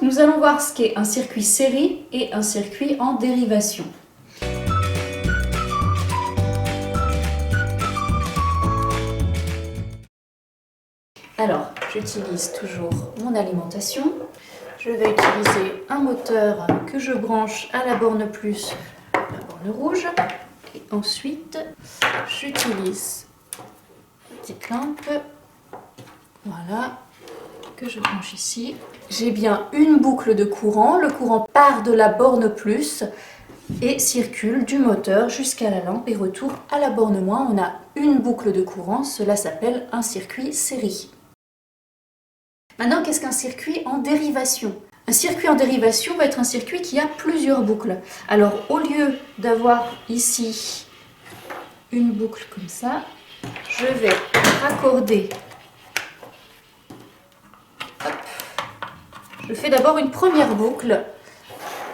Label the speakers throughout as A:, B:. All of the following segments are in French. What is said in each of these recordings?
A: nous allons voir ce qu'est un circuit série et un circuit en dérivation. Alors, j'utilise toujours mon alimentation. Je vais utiliser un moteur que je branche à la borne plus, la borne rouge. Et ensuite, j'utilise une petite lampe, voilà, que je branche ici. J'ai bien une boucle de courant. Le courant part de la borne plus et circule du moteur jusqu'à la lampe et retour à la borne moins. On a une boucle de courant. Cela s'appelle un circuit série. Maintenant, qu'est-ce qu'un circuit en dérivation? Un circuit en dérivation va être un circuit qui a plusieurs boucles. Alors, au lieu d'avoir ici une boucle comme ça, je vais raccorder. Hop. Je fais d'abord une première boucle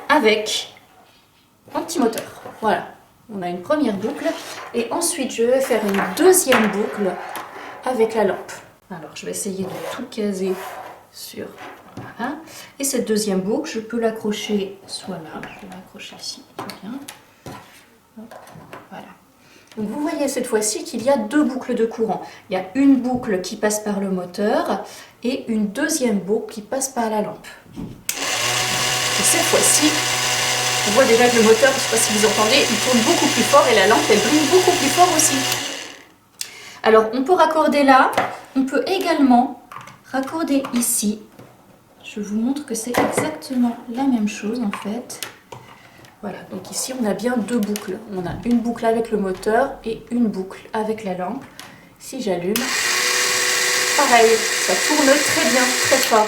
A: avec un petit moteur. Voilà, on a une première boucle. Et ensuite, je vais faire une deuxième boucle avec la lampe. Alors, je vais essayer de tout caser sur... Voilà. Et cette deuxième boucle, je peux l'accrocher soit là, je vais l'accrocher ici, tout bien. Hop. Voilà. Donc, vous voyez cette fois-ci qu'il y a deux boucles de courant. Il y a une boucle qui passe par le moteur et une deuxième boucle qui passe par la lampe. Et cette fois-ci, on voit déjà que le moteur, je ne sais pas si vous entendez, il tourne beaucoup plus fort et la lampe, elle brille beaucoup plus fort aussi. Alors, on peut raccorder là. On peut également raccorder ici. Je vous montre que c'est exactement la même chose en fait. Voilà, donc ici on a bien deux boucles. On a une boucle avec le moteur et une boucle avec la lampe. Si j'allume, pareil, ça tourne très bien, très fort.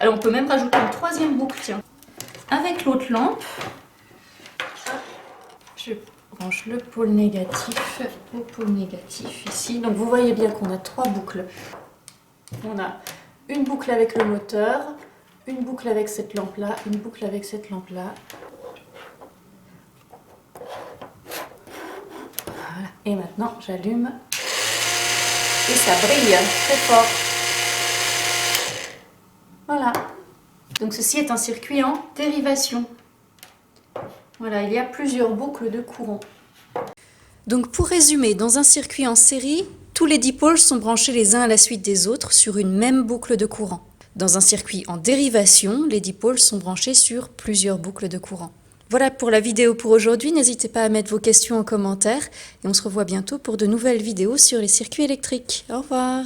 A: Alors on peut même rajouter une troisième boucle, tiens. Avec l'autre lampe, je branche le pôle négatif au pôle négatif ici. Donc vous voyez bien qu'on a trois boucles. On a une boucle avec le moteur, une boucle avec cette lampe-là, une boucle avec cette lampe-là. Voilà. Et maintenant, j'allume. Et ça brille très fort. Voilà. Donc ceci est un circuit en dérivation. Voilà, il y a plusieurs boucles de courant.
B: Donc pour résumer, dans un circuit en série, tous les dipôles sont branchés les uns à la suite des autres sur une même boucle de courant. Dans un circuit en dérivation, les dipôles sont branchés sur plusieurs boucles de courant. Voilà pour la vidéo pour aujourd'hui. N'hésitez pas à mettre vos questions en commentaire et on se revoit bientôt pour de nouvelles vidéos sur les circuits électriques. Au revoir!